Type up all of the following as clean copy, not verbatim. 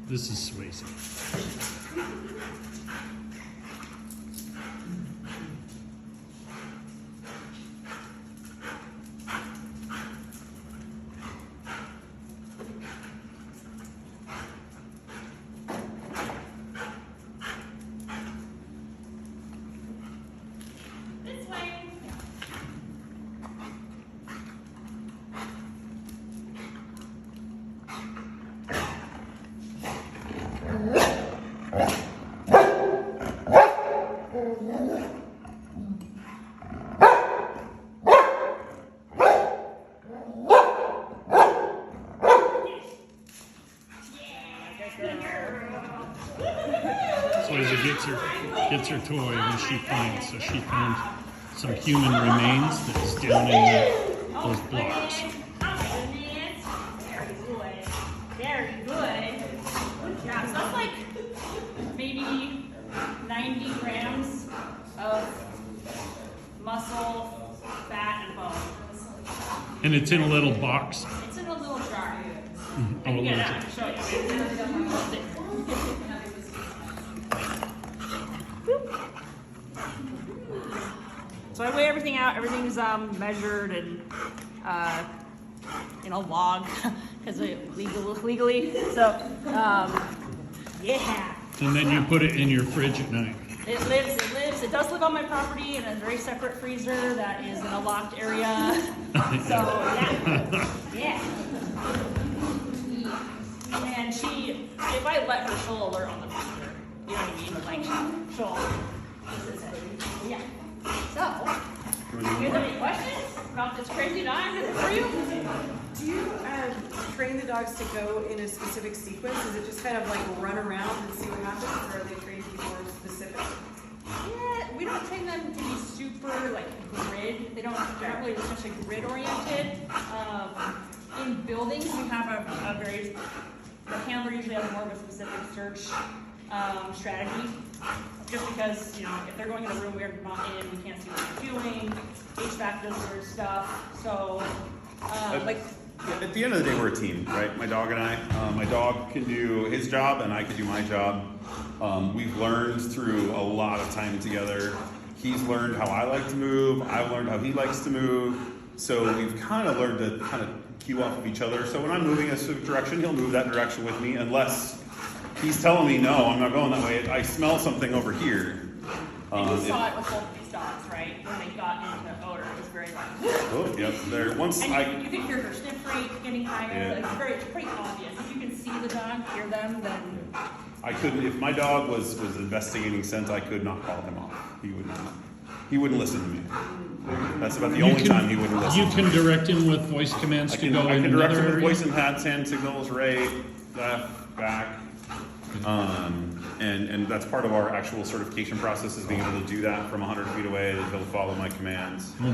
This is Swayze. This way. Swayze gets her toy when she finds. So she found some human remains that's down in those blocks. Very good. Yeah, so that's like maybe 90 grams of muscle, fat, and bone. And it's in a little box. It's in a little jar. Oh, I can get it little out and show you. So I weigh everything out. Everything's measured and in a log because legally. So yeah. And then you put it in your fridge at night. It lives. It does live on my property in a very separate freezer that is in a locked area. So yeah. And if I let her, she'll alert on the freezer. You know what I mean? Like she'll. Yeah. So, do you have any questions about this crazy dog for you? Do you train the dogs to go in a specific sequence? Is it just kind of like run around and see what happens, or are they trained to be more specific? Yeah, we don't train them to be super like grid. They're not really especially grid oriented. In buildings, we have the handler usually has more of a specific search strategy. Just because, if they're going in a room we're not in, we can't see what they're doing. HVAC does weird stuff. So, at the end of the day, we're a team, right? My dog and I. My dog can do his job, and I can do my job. We've learned through a lot of time together. He's learned how I like to move. I've learned how he likes to move. So we've kind of learned to kind of cue off of each other. So when I'm moving a specific direction, he'll move that direction with me, unless he's telling me, no, I'm not going that way. I smell something over here. And you saw it with both of these dogs, right? When they got into the odor, it was very loud. Oh, yep. There. Once and you can hear her sniff rate getting higher. Yeah. Like, it's pretty obvious. If you can see the dog, hear them, then... I couldn't, if my dog was investigating scent, I could not call him off. He would not. He wouldn't listen to me. That's about the only time he wouldn't listen. You can direct him with voice commands to go I in can direct another him with area. voice and hand signals, right, left, back. And that's part of our actual certification process, is being able to do that from 100 feet away, to be able to follow my commands. Oh,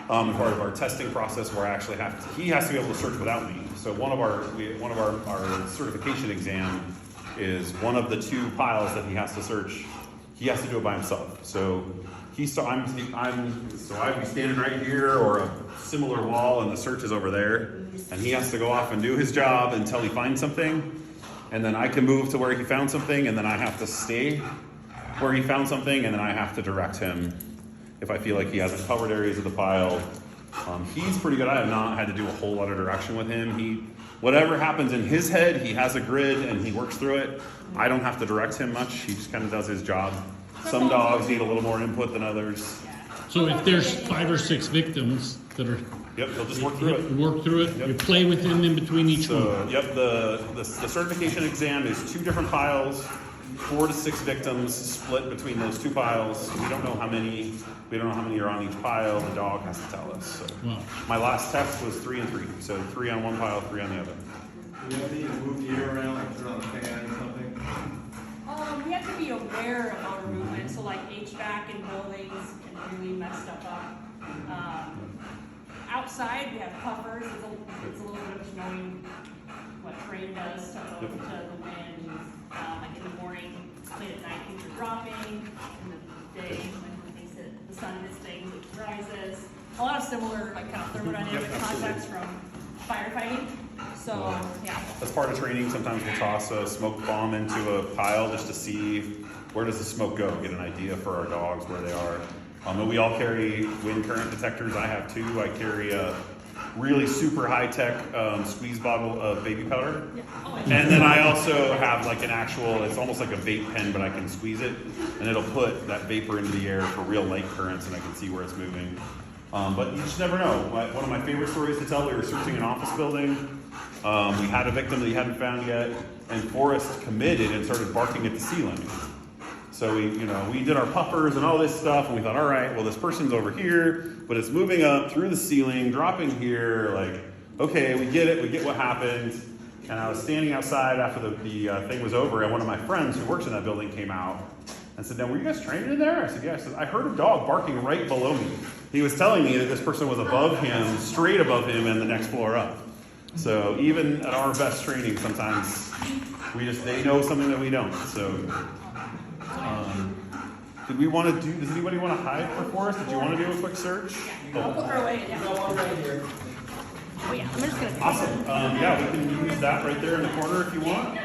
wow. Part of our testing process, where I actually he has to be able to search without me. So one of our certification exam is one of the two piles that he has to search. He has to do it by himself. So I'd be standing right here or a similar wall, and the search is over there, and he has to go off and do his job until he finds something, and then I can move to where he found something, and then I have to stay where he found something, and then I have to direct him if I feel like he hasn't covered areas of the pile. He's pretty good. I have not had to do a whole lot of direction with him. Whatever happens in his head, he has a grid and he works through it. I don't have to direct him much. He just kind of does his job. Some dogs need a little more input than others. So if there's 5 or 6 victims that are... Yep, he'll just work through it. Work through it. Yep. You play with them in between each one. So, yep, the certification exam is 2 different piles, 4 to 6 victims split between those 2 piles. We don't know how many are on each pile. The dog has to tell us. So Wow. my last test was 3 and 3. So 3 on one pile, 3 on the other. Do you have to move gear around, like turn on the fan or something? We have to be aware of motor movement, so like HVAC in buildings can really mess stuff up. Outside, we have puffers. It's a little bit of knowing what terrain does to the wind. Like in the morning, late at night, things are dropping. In the day, when the sun hits things, it rises. A lot of similar, like kind of thermodynamic concepts from firefighting. So, yeah. As part of training, sometimes we'll toss a smoke bomb into a pile just to see where does the smoke go, get an idea for our dogs where they are. And we all carry wind current detectors. I have two. I carry a really super high-tech squeeze bottle of baby powder. And then I also have like an actual, it's almost like a vape pen, but I can squeeze it and it'll put that vapor into the air for real light currents and I can see where it's moving. But you just never know. One of my favorite stories to tell, we were searching an office building. We had a victim that he hadn't found yet, and Forrest committed and started barking at the ceiling. So we did our puffers and all this stuff, and we thought, all right, well, this person's over here, but it's moving up through the ceiling, dropping here. Like, okay, we get it, we get what happened. And I was standing outside after the thing was over, and one of my friends who works in that building came out and said, "Now, were you guys training in there?" I said, "Yeah." I said, "I heard a dog barking right below me." He was telling me that this person was above him, straight above him, and the next floor up. So even at our best training, sometimes they know something that we don't. So, does anybody want to hide for Forrest? Did you want to do a quick search? I'll put her away. Yeah. Oh yeah, I'm just gonna. Awesome. Yeah, we can use that right there in the corner if you want.